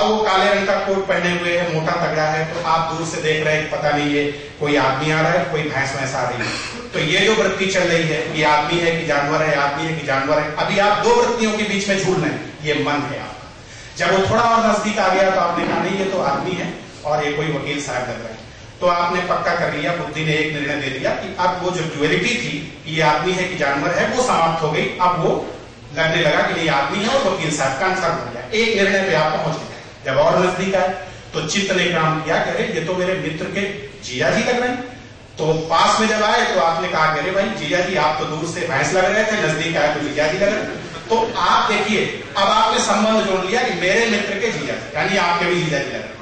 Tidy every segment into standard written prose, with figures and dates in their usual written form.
और वो काले रंग का कोट पहने हुए है, मोटा तगड़ा है, तो आप दूर से देख रहे हैं पता नहीं ये कोई आदमी आ रहा है, कोई भैंस भैंस आ रही है। तो ये जो वृत्ति चल रही है, ये आदमी है कि जानवर है, आदमी है कि जानवर है, अभी आप दो वृत्तियों के बीच में झूल रहे हैं, ये मन है आपका। जब वो थोड़ा और नजदीक आ गया तो आपने कहा नहीं ये तो आदमी है और ये कोई वकील साहब लग रहा है, तो आपने पक्का कर लिया, बुद्धि ने एक निर्णय दे दिया कि अब वो जो ड्युअलिटी थी, ये आदमी है कि जानवर है, वो समाप्त हो गई। अब वो लगने लगा कि नहीं आदमी है और वकील साहब कंफर्म हो गया, एक निर्णय पे आप पहुंच गए। जब और नजदीक आए तो चित्त ने काम किया, कह रहे ये तो मेरे मित्र के जीजा जी लग रहे हैं। तो पास में जब आए तो आपने कहा अरे भाई जीजा जी आप तो दूर से भैंस लग रहे थे, नजदीक आए तो जीजा जी लग रहे। तो आप देखिए अब आपने संबंध जोड़ लिया कि मेरे मित्र के जीजा जी, यानी आपके भी जीजा जी लग रहे।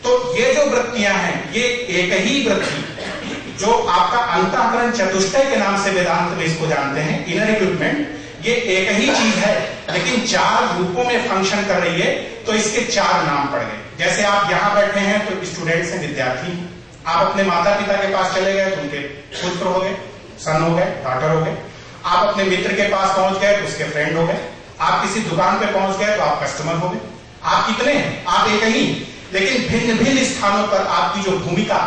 तो ये जो वृत्तियां हैं, ये एक ही वृत्ति जो आपका अंतःकरण चतुष्टय के नाम से वेदांत में इसको जानते हैं, इनर इक्विपमेंट, ये एक ही चीज है लेकिन चार रूपों में फंक्शन कर रही है, तो इसके चार नाम पड़ गए। जैसे आप यहां बैठे हैं तो स्टूडेंट्स हैं, विद्यार्थी, आप अपने माता पिता के पास चले गए तो उनके पुत्र हो गए, सन हो गए, डॉटर हो गए। आप अपने मित्र के पास पहुंच गए तो उसके फ्रेंड हो गए। आप किसी दुकान पे पहुंच गए तो आप कस्टमर हो गए। आप कितने हैं? आप एक ही, लेकिन भिन्न भिन्न स्थानों पर आपकी जो भूमिका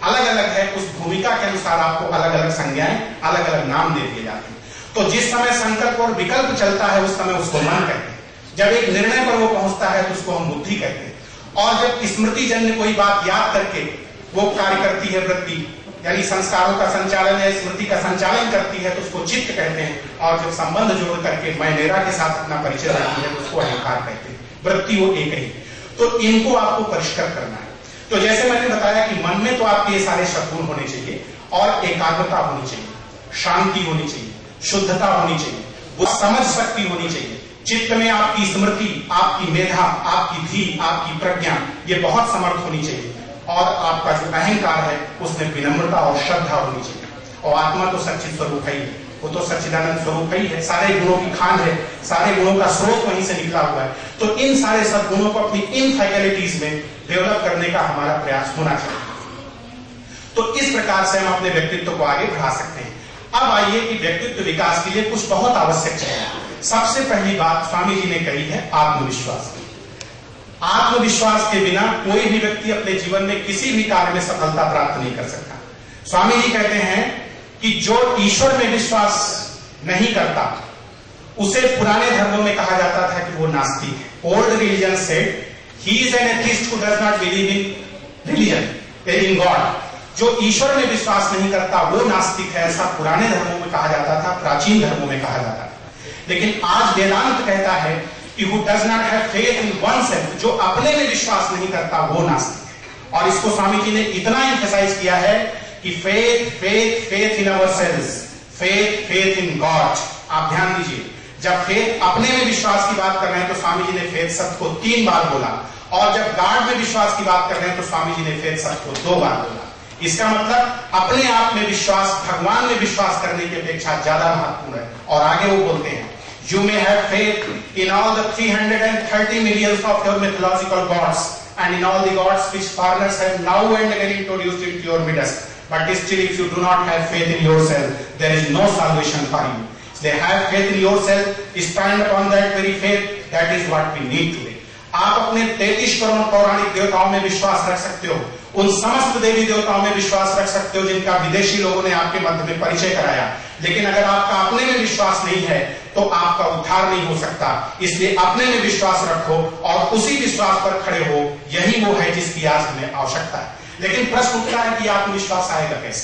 अलग अलग है, उस भूमिका के अनुसार आपको अलग अलग संज्ञाएं, अलग अलग नाम दे दिए जाते हैं। तो जिस समय संकल्प और विकल्प चलता है उस समय उसको मन कहते हैं। जब एक निर्णय पर वो पहुंचता है तो उसको हम बुद्धि कहते हैं। और जब स्मृति जन्य कोई बात याद करके वो कार्य करती है वृत्ति, यानी संस्कारों का संचालन है, स्मृति का संचालन करती है, तो उसको चित्त कहते हैं। और जब संबंध जोड़ करके मैं मेरा के साथ अपना परिचय रखती है तो उसको अहंकार कहते हैं। वृत्ति वो एक ही। तो इनको आपको परिष्कृत करना है। तो जैसे मैंने बताया कि मन में तो आपके ये सारे सद्गुण होने चाहिए और एकाग्रता होनी चाहिए, शांति होनी चाहिए, शुद्धता होनी चाहिए, वो समझ शक्ति होनी चाहिए। चित्त में आपकी स्मृति, आपकी मेधा, आपकी धी, आपकी प्रज्ञा, ये बहुत समर्थ होनी चाहिए। और आपका जो अहंकार है उसमें विनम्रता और श्रद्धा होनी चाहिए। और आत्मा तो सच्चित स्वरूप है ही, वो तो सच्चिदानंद स्वरूप ही है, सारे गुणों की खान है, सारे गुणों का स्रोत वहीं से निकला हुआ है। तो इन सारे सद्गुणों को अपनी इन फैकल्टीज में डेवलप करने का हमारा प्रयास होना चाहिए। तो इस प्रकार से हम अपने व्यक्तित्व को आगे बढ़ा सकते हैं। अब आइए कि व्यक्तित्व विकास के लिए कुछ बहुत आवश्यक है। सबसे पहली बात स्वामी जी ने कही है आत्मविश्वास। आत्मविश्वास के बिना कोई भी व्यक्ति अपने जीवन में किसी भी कार्य में सफलता प्राप्त नहीं कर सकता। स्वामी जी कहते हैं कि जो ईश्वर में विश्वास नहीं करता उसे पुराने धर्मों में कहा जाता था कि वो नास्तिक है। Old religion said he is an atheist who does not believe in religion, in God. जो ईश्वर में विश्वास नहीं करता वो नास्तिक है, ऐसा पुराने धर्मों में कहा जाता था, प्राचीन धर्मों में कहा जाता था। लेकिन आज वेदांत कहता है कि who does not have faith in oneself, जो अपने में विश्वास नहीं करता वो नास्तिक है। और इसको स्वामी जी ने इतना एम्फसाइज किया है कि faith, faith, faith in ourselves, faith, faith in God। आप ध्यान दीजिए, जब faith अपने में विश्वास की बात कर रहे हैं तो स्वामी जी ने faith शब्द को 3 बार बोला, और जब गॉड में विश्वास की बात कर रहे हैं तो स्वामी जी ने faith शब्द को 2 बार बोला। इसका मतलब अपने आप में विश्वास भगवान में विश्वास करने की अपेक्षा ज्यादा महत्वपूर्ण है। और आगे वो बोलते हैं You may have faith in all the 330 millions of your mythological gods and in all the gods which foreigners have now and again introduced into your midst. But still, if you do not have faith in yourself, there is no salvation for you. They have faith in yourself. Stand upon that very faith. That is what we need today. आप अपने 33 करोड़ पौराणिक देवताओं में विश्वास रख सकते हो, उन समस्त देवी देवताओं में विश्वास रख सकते हो जिनका विदेशी लोगों ने आपके मध्य में परिचय कराया। लेकिन अगर आपका अपने में विश्वास नहीं है तो आपका उद्धार नहीं हो सकता। इसलिए अपने में विश्वास रखो और उसी विश्वास पर खड़े हो, यही वो है जिसकी आज हमें आवश्यकता है। लेकिन प्रश्न उठता है कि आत्मविश्वास आएगा कैसे?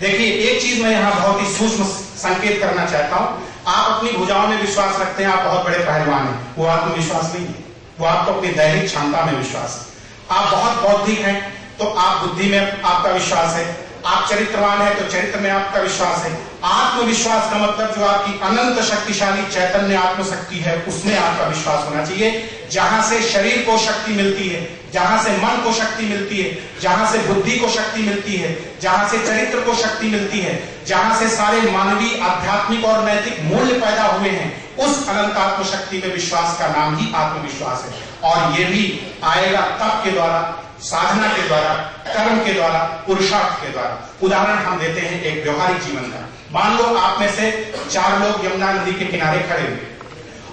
देखिए, एक चीज मैं यहाँ बहुत ही सूक्ष्म संकेत करना चाहता हूँ। आप अपनी भुजाओं में विश्वास रखते हैं, आप बहुत बड़े पहलवान हैं, वो आत्मविश्वास नहीं है, वो आपको अपनी दैहिक क्षमता में विश्वास है। आप बहुत बौद्धिक हैं तो आप बुद्धि में आपका विश्वास है, आप चरित्रवान है तो चरित्र में आपका विश्वास है। आत्मविश्वास का मतलब जो आपकी अनंत शक्तिशाली चैतन्य आत्मशक्ति है उसमें आपका विश्वास होना चाहिए। जहां से शरीर को शक्ति मिलती है, जहां से मन को शक्ति मिलती है, जहां से बुद्धि को शक्ति मिलती है, जहां से चरित्र को शक्ति मिलती है, जहां से सारे मानवीय आध्यात्मिक और नैतिक मूल्य पैदा हुए हैं, उस अनंत आत्मशक्ति में विश्वास का नाम ही आत्मविश्वास है। और ये भी आएगा तप के द्वारा, साधना के द्वारा, कर्म के द्वारा, पुरुषार्थ के द्वारा। उदाहरण हम देते हैं एक व्यवहारिक जीवन का। मान लो आप में से 4 लोग यमुना नदी के किनारे खड़े हुए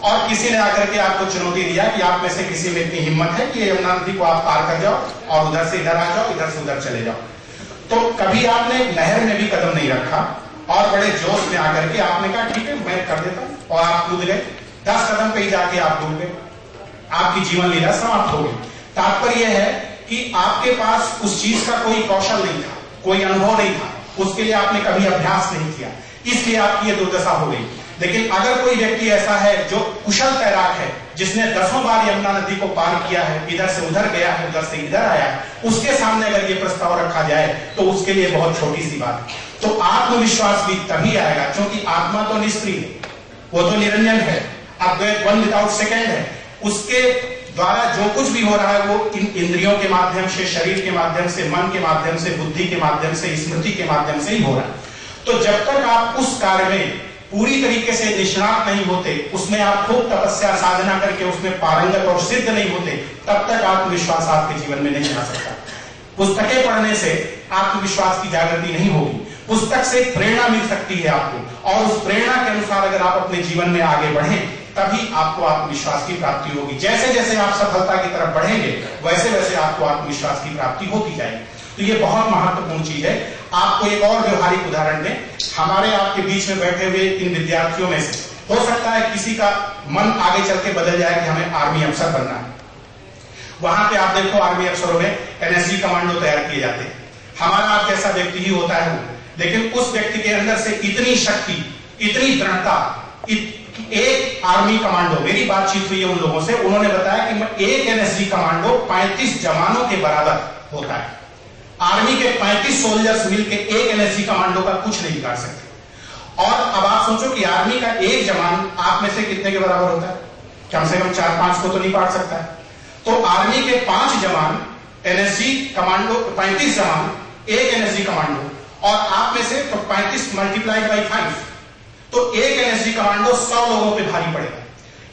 और किसी ने आकर के आपको चुनौती दिया कि आप में से किसी में इतनी हिम्मत है कि यमुना नदी को आप पार कर जाओ और उधर से इधर आ जाओ, इधर से उधर चले जाओ। तो कभी आपने नहर में भी कदम नहीं रखा और बड़े जोश में आकर के आपने कहा ठीक है मैं कर देता हूं, और आप कूद गए। 10 कदम पे ही जाके आप डूब गए, आपकी जीवन लीला समाप्त हो गई। तात्पर्य है कि आपके पास उस चीज का कोई कौशल नहीं था, कोई अनुभव नहीं था, उसके लिए आपने कभी अभ्यास नहीं किया, इसलिए आपकी ये दुर्दशा हो गई। लेकिन अगर कोई व्यक्ति ऐसा है जो कुशल तैराक है, जिसने 10 बार यमुना नदी को पार किया है, इधर से उधर गया है, उधर से इधर आया है, उसके सामने अगर ये प्रस्ताव रखा जाए तो उसके लिए बहुत छोटी सी बात है। तो आत्मविश्वास भी तभी आएगा, क्योंकि आत्मा तो निष्क्रिय है, वो तो निरंजन है, अद्वैत वन विदाउट सेकंड है। उसके द्वारा जो कुछ भी हो रहा है वो इन इंद्रियों के माध्यम से, शरीर के माध्यम से, मन के माध्यम से, बुद्धि के माध्यम से, स्मृति के माध्यम से ही हो रहा है। तो जब तक आप उस कार्य में पूरी तरीके से निष्णात नहीं होते, उसमें आप खूब तपस्या साधना करके उसमें पारंगत और सिद्ध नहीं होते, तब तक आत्मविश्वास आपके जीवन में नहीं आ सकता। पुस्तकें पढ़ने से आत्मविश्वास की जागृति नहीं होगी, पुस्तक से प्रेरणा मिल सकती है आपको, और उस प्रेरणा के अनुसार अगर आप अपने जीवन में आगे बढ़ें तभी आपको आत्मविश्वास की प्राप्ति होगी। जैसे जैसे आप सफलता की तरफ बढ़ेंगे वैसे वैसे आपको आत्मविश्वास की प्राप्ति होती जाएगी। तो ये बहुत महत्वपूर्ण चीज है। आपको एक और व्यवहारिक उदाहरण दें, हमारे आपके बीच में बैठे हुए इन विद्यार्थियों में से हो सकता है किसी का मन आगे चल के बदल जाए कि हमें आर्मी अफसर बनना है। वहां पे आप देखो आर्मी अफसरों में एनएसजी कमांडो तैयार किए जाते हैं, हमारा आप जैसा व्यक्ति ही होता है वो, लेकिन उस व्यक्ति के अंदर से इतनी शक्ति, इतनी दृढ़ता, एक आर्मी कमांडो, मेरी बातचीत हुई है उन लोगों से, उन्होंने बताया कि एक एनएसजी कमांडो 35 जवानों के बराबर होता है। आर्मी के 35 सोल्जर्स मिलकर एक एनएसजी कमांडो का कुछ नहीं बिगाड़ सकते। और अब आप सोचो कि आर्मी का एक जवान आप में से कितने के बराबर होता है? कम से कम 4-5 को तो नहीं पार सकता है। तो आर्मी के 5 जवान एनएसजी कमांडो, 35 जवान एक एनएसजी कमांडो, और आप में से तो 35 मल्टीप्लाइड बाई 5, तो एक एनएसजी कमांडो 100 लोगों पे भारी पड़ेगा।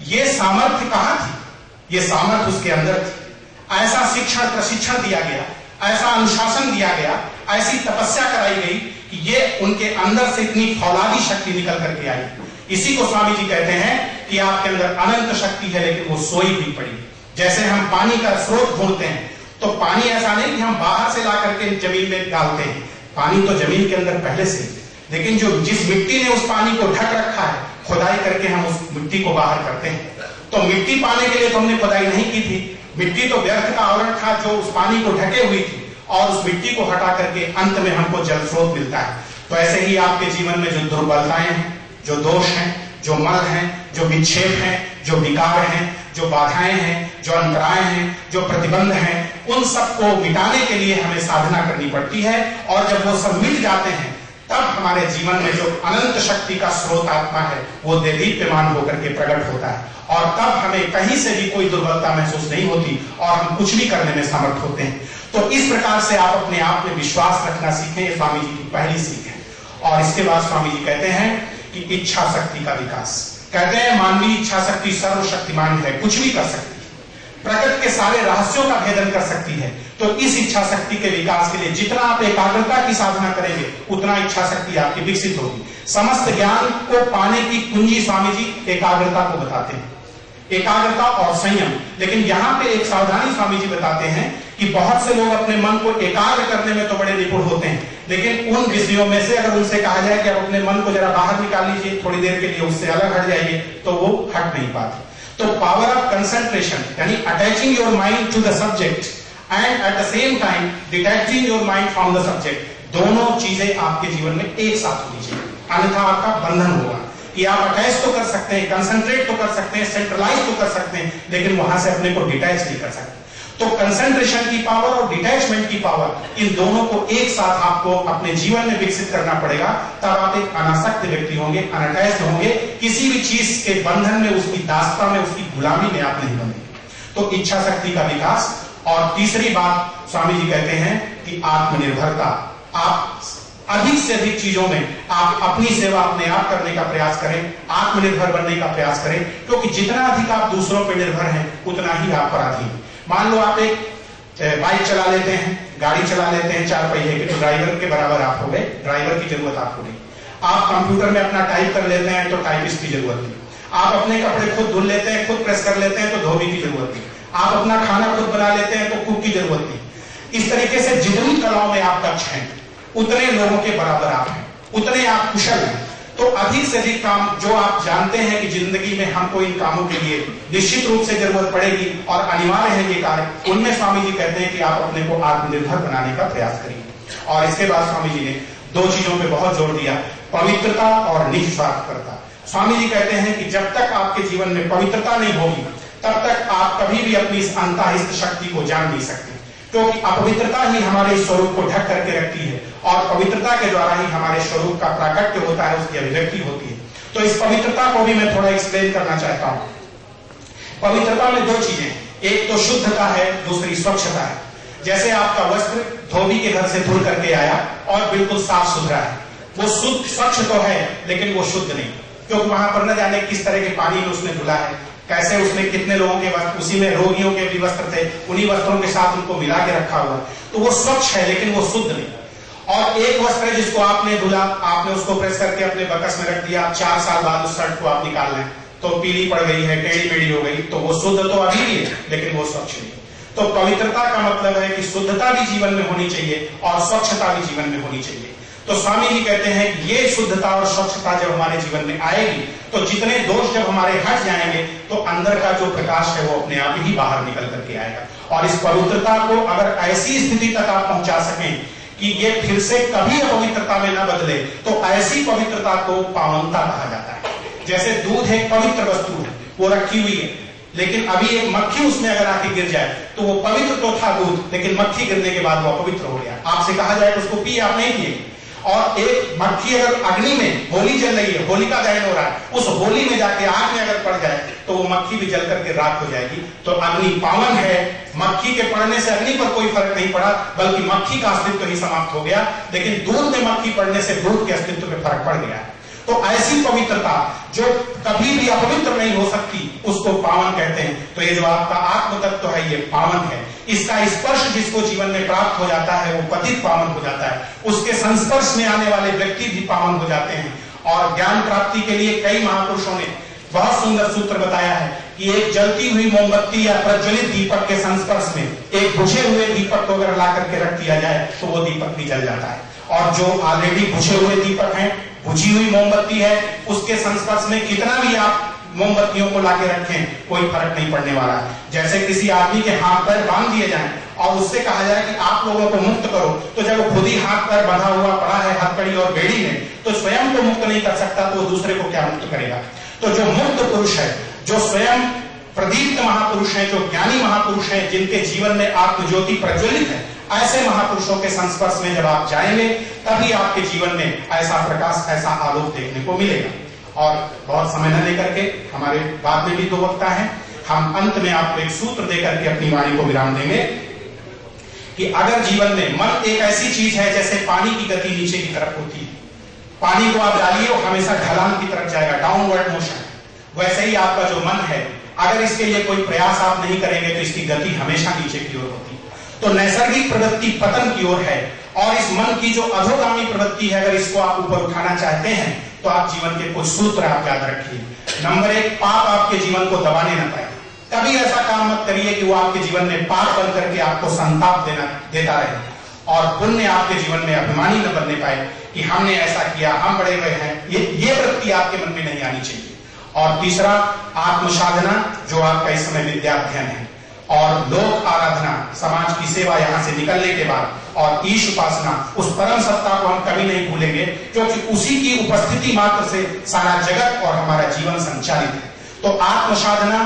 ये सामर्थ्य कहां थी? ये सामर्थ्य उसके अंदर थी। ऐसा शिक्षण प्रशिक्षण दिया गया, ऐसा अनुशासन दिया गया, ऐसी तपस्या कराई गई कि ये उनके अंदर से इतनी फौलादी शक्ति निकल करके आई। इसी को स्वामी जी कहते हैं कि आपके अंदर अनंत शक्ति है, लेकिन वो सोई हुई पड़ी। जैसे हम पानी का स्रोत ढूंढते हैं, तो पानी ऐसा नहीं कि हम बाहर से ला करके जमीन में डालते हैं, पानी तो जमीन के अंदर पहले से, लेकिन जिस मिट्टी ने उस पानी को ढक रखा है, खुदाई करके हम उस मिट्टी को बाहर करते हैं। तो मिट्टी पाने के लिए तो हमने खुदाई नहीं की थी, मिट्टी तो व्यर्थ का आवरण था जो उस पानी को ढके हुई थी, और उस मिट्टी को हटा करके अंत में हमको जल स्रोत मिलता है। तो ऐसे ही आपके जीवन में जो दुर्बलताएं हैं, जो दोष हैं, जो मल हैं, जो विक्षेप हैं, जो विकार हैं, जो बाधाएं हैं, जो अंतराय हैं, जो प्रतिबंध हैं, उन सबको मिटाने के लिए हमें साधना करनी पड़ती है। और जब वो सब मिट जाते हैं तब हमारे जीवन में जो अनंत शक्ति का स्रोत आत्मा है वो देदीप्यमान होकर के प्रकट होता है, और तब हमें कहीं से भी कोई दुर्बलता महसूस नहीं होती और हम कुछ भी करने में समर्थ होते हैं। तो इस प्रकार से आप अपने आप में विश्वास रखना सीखें, ये स्वामी जी की पहली सीख है। और इसके बाद स्वामी जी कहते हैं कि इच्छा शक्ति का विकास। कहते हैं मानवीय इच्छा शक्ति सर्वशक्तिमान है, कुछ भी कर सकती है, प्रकृति के सारे रहस्यों का भेदन कर सकती है। तो इस इच्छा शक्ति के विकास के लिए जितना आप एकाग्रता की साधना करेंगे उतना इच्छा शक्ति आपकी विकसित होगी। समस्त ज्ञान को पाने की कुंजी स्वामी जी एकाग्रता को बताते हैं, एकाग्रता और संयम। लेकिन यहाँ पे एक सावधानी स्वामी जी बताते हैं कि बहुत से लोग अपने मन को एकाग्र करने में तो बड़े निपुण होते हैं, लेकिन उन विषयों में से अगर उनसे कहा जाए कि आप अपने मन को जरा बाहर निकाल लीजिए थोड़ी देर के लिए, उससे अलग हट जाइए, तो वो हट नहीं पाते। तो पावर ऑफ कंसंट्रेशन यानी attaching your mind to the subject and at the same time detaching your mind from the subject, दोनों चीजें आपके जीवन में एक साथ होनी चाहिए, अन्यथा आपका बंधन होगा। कि आप अटैच तो कर सकते हैं, कंसंट्रेट तो कर सकते हैं, सेंट्रलाइज तो कर सकते हैं, लेकिन वहां से अपने को डिटैच नहीं कर सकते। तो कंसंट्रेशन की पावर और डिटैचमेंट की पावर, इन दोनों को एक साथ आपको अपने जीवन में विकसित करना पड़ेगा, तब आप एक अनासक्त व्यक्ति होंगे, अनअटैच्ड होंगे, किसी भी चीज के बंधन में, उसकी दास्ता में, उसकी गुलामी में आप नहीं बनेंगे। तो इच्छा शक्ति का विकास। और तीसरी बात स्वामी जी कहते हैं कि आत्मनिर्भरता। आप अधिक से अधिक चीजों में आप अपनी सेवा अपने आप करने का प्रयास करें, आत्मनिर्भर बनने का प्रयास करें, क्योंकि जितना अधिक आप दूसरों पर निर्भर हैं उतना ही आप पर अधीन। मान लो आप एक बाइक चला लेते हैं, गाड़ी चला लेते हैं 4 पहिए की, तो ड्राइवर के बराबर आप हो गए, ड्राइवर की जरूरत आपको नहीं। आप कंप्यूटर में अपना टाइप कर लेते हैं तो टाइपिस्ट की जरूरत नहीं। आप अपने कपड़े खुद धुल लेते हैं, खुद प्रेस कर लेते हैं, तो धोबी की जरूरत नहीं। आप अपना खाना खुद बना लेते हैं, तो कुक की जरूरत नहीं। इस तरीके से जितनी कलाओं में आप दक्ष हैं, उतने लोगों के बराबर आप हैं, उतने आप कुशल हैं। तो अधिक से अधिक काम जो आप जानते हैं कि जिंदगी में हमको इन कामों के लिए निश्चित रूप से जरूरत पड़ेगी और अनिवार्य है ये कार्य, उनमें स्वामी जी कहते हैं कि आप अपने को आत्मनिर्भर बनाने का प्रयास करिए। और इसके बाद स्वामी जी ने दो चीजों पे बहुत जोर दिया, पवित्रता और निस्वार्थता। स्वामी जी कहते हैं कि जब तक आपके जीवन में पवित्रता नहीं होगी, तब तक आप कभी भी अपनी इस अंतःस्थ शक्ति को जान नहीं सकते, क्योंकि अपवित्रता ही हमारे स्वरूप को ढक करके रखती है और पवित्रता के द्वारा ही हमारे स्वरूप का प्राकट्य होता है, उसकी अभिव्यक्ति होती है। तो इस पवित्रता को भी मैं थोड़ा एक्सप्लेन करना चाहता हूं। पवित्रता में दो चीजें, एक तो शुद्धता है, दूसरी स्वच्छता है। जैसे आपका वस्त्र धोबी के घर से धुल करके आया और बिल्कुल साफ सुथरा है, वो शुद्ध स्वच्छ तो है लेकिन वो शुद्ध नहीं, क्योंकि वहां पर न जाने किस तरह के पानी में उसने धुला है, कैसे उसने कितने लोगों के वस्त्र, उसी में रोगियों के भी वस्त्र थे, उन्हीं वस्त्रों के साथ उनको मिला के रखा हुआ, तो वो स्वच्छ है लेकिन वो शुद्ध नहीं। और एक वस्त्र जिसको आपने धुला, आपने उसको प्रेस करके अपने बकस में रख दिया, 4 साल बाद उस शर्ट को आप निकाल लें तो पीली पड़ गई है, टेढ़ी मेढ़ी हो गई, तो वो शुद्ध तो अभी भी है लेकिन वो स्वच्छ नहीं। तो पवित्रता का मतलब है कि शुद्धता भी जीवन में होनी चाहिए और स्वच्छता भी जीवन में होनी चाहिए। तो स्वामी जी कहते हैं कि ये शुद्धता और स्वच्छता जब हमारे जीवन में आएगी, तो जितने दोष जब हमारे हट जाएंगे, तो अंदर का जो प्रकाश है वो अपने आप ही बाहर निकल करके आएगा। और इस पवित्रता को अगर ऐसी स्थिति तक आप पहुंचा सकें कि ये फिर से कभी अपवित्रता में न बदले, तो ऐसी पवित्रता को पावनता कहा जाता है। जैसे दूध एक पवित्र वस्तु है, वो रखी हुई है, लेकिन अभी एक मक्खी उसमें अगर आके गिर जाए तो वो पवित्र तो था दूध, लेकिन मक्खी गिरने के बाद वो अपवित्र हो गया। आपसे कहा जाए तो उसको पिए, आप नहीं पिए। और एक मक्खी अगर अग्नि में, होली जल रही है, होलिका दहन हो रहा है, उस होली में जाके आग में अगर पड़ जाए तो वो मक्खी भी जल करके राख हो जाएगी। तो अग्नि पावन है, मक्खी के पड़ने से अग्नि पर कोई फर्क नहीं पड़ा, बल्कि मक्खी का अस्तित्व ही समाप्त हो गया, लेकिन दूध में मक्खी पड़ने से दूध के अस्तित्व में फर्क पड़ गया। तो ऐसी पवित्रता जो कभी भी अपवित्र नहीं हो सकती, उसको पावन कहते हैं। तो ये जो आपका आत्म तत्व है, ये पावन है। इसका स्पर्श जिसको जीवन में प्राप्त हो जाता है, वो पतित पावन हो जाता है। उसके संस्पर्श में आने वाले व्यक्ति भी पावन हो जाते हैं। और ज्ञान प्राप्ति के लिए कई महापुरुषों ने बहुत सुंदर सूत्र बताया है कि एक जलती हुई मोमबत्ती या प्रज्वलित दीपक के संस्पर्श में एक बुझे हुए दीपक को अगर ला करके रख दिया जाए तो वो दीपक भी जल जाता है। और जो ऑलरेडी बुझे हुए दीपक हैं, बुझी हुई मोमबत्ती है, उसके संस्पर्श में कितना भी आप मोमबत्तियों को लाके रखें, कोई फर्क नहीं पड़ने वाला है। जैसे किसी आदमी के हाथ पैर बांध दिए जाएं और उससे कहा जाए कि आप लोगों को मुक्त करो, तो जब वो खुद ही हाथ पैर बंधा हुआ पड़ा है हथकड़ी और बेड़ी में, तो स्वयं को मुक्त नहीं कर सकता, तो दूसरे को क्या मुक्त करेगा। तो जो मुक्त पुरुष है, जो स्वयं प्रदीप्त महापुरुष है, जो ज्ञानी महापुरुष है, जिनके जीवन में आत्मज्योति प्रज्वलित है, ऐसे महापुरुषों के संस्पर्श में जब आप जाएंगे, तभी आपके जीवन में ऐसा प्रकाश, ऐसा आलोक देखने को मिलेगा। और बहुत समय न लेकर के, हमारे बाद में भी 2 वक्ता है, हम अंत में आपको एक सूत्र देकर के अपनी वाणी को विराम देंगे कि अगर जीवन में मन एक ऐसी चीज है जैसे पानी की गति नीचे की तरफ होती है, पानी को आप डालिए वो हमेशा ढलान की तरफ जाएगा, डाउनवर्ड मोशन। वैसे ही आपका जो मन है, अगर इसके लिए कोई प्रयास आप नहीं करेंगे तो इसकी गति हमेशा नीचे की ओर होती है। तो नैसर्गिक प्रवृत्ति पतन की ओर है, और इस मन की जो अधोगामी प्रवृत्ति है, अगर इसको आप ऊपर उठाना चाहते हैं, तो आप जीवन के कुछ सूत्र आप याद रखिए। नंबर 1, पाप आपके जीवन को दबाने न पाए। कभी ऐसा काम मत करिए कि वो आपके जीवन में पाप बन करके आपको संताप देता रहे, और पुण्य आपके जीवन में अभिमानी न बनने पाए कि हमने ऐसा किया, हम बड़े हुए हैं। ये वृत्ति आपके मन में नहीं आनी चाहिए। और तीसरा, आत्म साधना, जो आपका इस समय विद्याध्ययन है, और लोक आराधना, समाज की सेवा यहां से निकलने के बाद, और ईश उपासना, उस परम सत्ता को हम कभी नहीं भूलेंगे, क्योंकि उसी की उपस्थिति मात्र से सारा जगत और हमारा जीवन संचालित है। तो आत्म साधना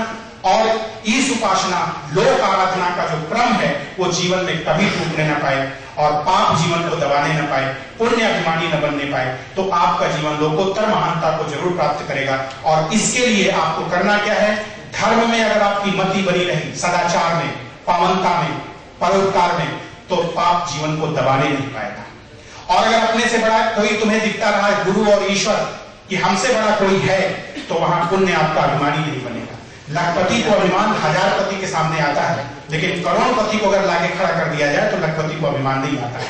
और ईश उपासना, लोक आराधना का जो क्रम है, वो जीवन में कभी टूटने न पाए, और पाप जीवन को दबाने न पाए, पुण्य अभिमानी न बनने पाए, तो आपका जीवन लोकोत्तर महानता को जरूर प्राप्त करेगा। और इसके लिए आपको करना क्या है? धर्म में अगर आपकी मति बनी रही, सदाचार में, पावनता में, परोपकार में, तो पाप जीवन को दबाने नहीं पाएगा। और अगर अपने से बड़ा कोई तुम्हें दिखता रहा है, गुरु और ईश्वर, कि हमसे बड़ा कोई है, तो वहां पुण्य आपका अभिमानी नहीं बनेगा। लखपति को अभिमान 1000 पति के सामने आता है, लेकिन करोड़पति को अगर लाके खड़ा कर दिया जाए तो लखपति को अभिमान नहीं आता है,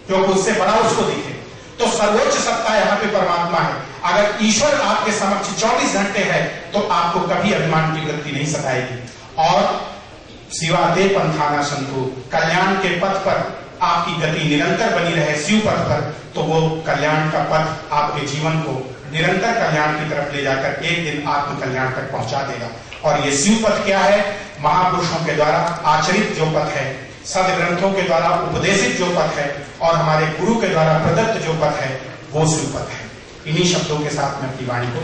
क्योंकि उससे बड़ा उसको दिखे। तो सर्वोच्च सत्ता यहाँ पे परमात्मा है। अगर ईश्वर आपके समक्ष 24 घंटे है तो आपको कभी अभिमान की वृत्ति नहीं सताएगी। और शिवादे पंथाना संतु, कल्याण के पथ पर आपकी गति निरंतर बनी रहे शिव पथ पर, तो वो कल्याण का पथ आपके जीवन को निरंतर कल्याण की तरफ ले जाकर एक दिन आत्म कल्याण तक पहुंचा देगा। और ये शिव पथ क्या है? महापुरुषों के द्वारा आचरित जो पथ है, सदग्रंथों के द्वारा उपदेशित जो पथ है और हमारे गुरु के द्वारा प्रदत्त जो पथ है, वो शिव पथ है। इन्हीं शब्दों के साथ मैं अपनी वाणी को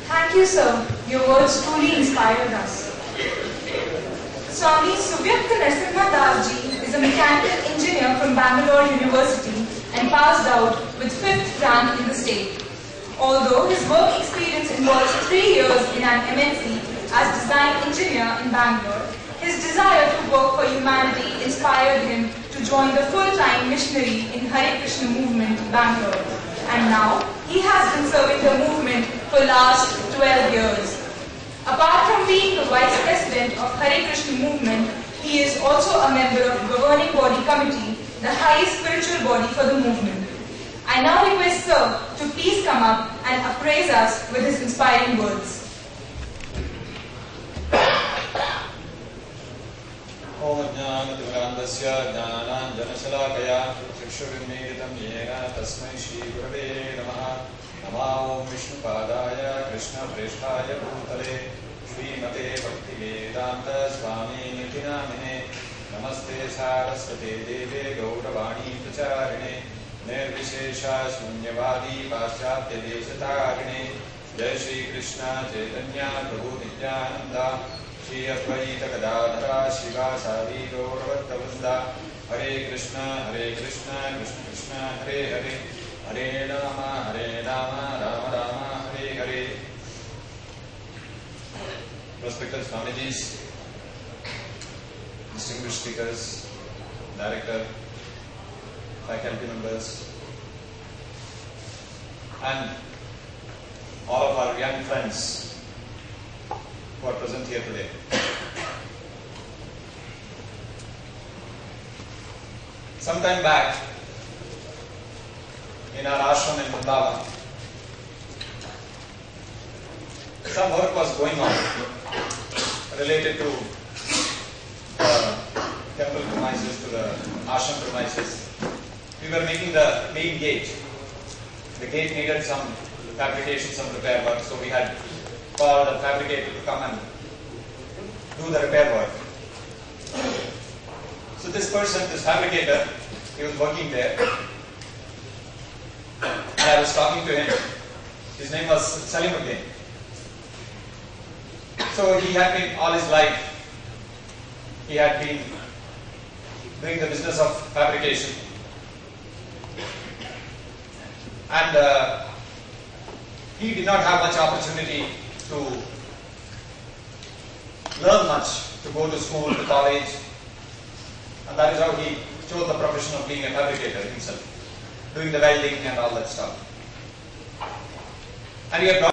Thank you, sir. Your words truly inspired us. Swami Suvyakta Narasimha Das ji is a mechanical engineer from Bangalore University and passed out with 5th rank in the state. Although his work experience involves 3 years in an MNC as design engineer in Bangalore, his desire to work for humanity inspired him to join the full-time missionary in Hare Krishna movement, Bangalore. And now, he has been serving the movement for last 12 years. Apart from being the Vice President of Hare Krishna movement, he is also a member of Governing Body Committee, the highest spiritual body for the movement. I now request Sir to please come up and appraise us with his inspiring words. Om Jnana-timirandasya Jnana-janashalakaya Chakshurunmilitam Yena Tasmai Shri Gurave Namaha Nama Om Vishnupadaya Krishna Preshthaya Bhutale Shrimate Bhaktivedanta Swami Nitinamine Namaste Saraswate Deve Gauravani Pracharine Nirvishesha Shunyavadi Paschatya Deshatarine Jai Shri Krishna Chaitanya Prabhu Nityananda Shri Advaita Gadadhara Shiva Sadi Gauravatavanda Hare Krishna Krishna Krishna Hare Hare Hare Rama Rama Rama Hare Hare. Respected Swamijis, distinguished speakers, director, faculty members, and all of our young friends who are present here today. Some time back, in our ashram in Vrindavan, some work was going on related to the temple premises, to the ashram premises. We were making the main gate. The gate needed some fabrication, some repair work, so we had called the fabricator to come and do the repair work. So this person, this fabricator, he was working there, and I was talking to him. His name was Salimuddin. So he had been, all his life, he had been doing the business of fabrication. And he did not have much opportunity to learn much, to go to school, to college, and that is how he chose the profession of being a fabricator himself, doing the welding and all that stuff. And he had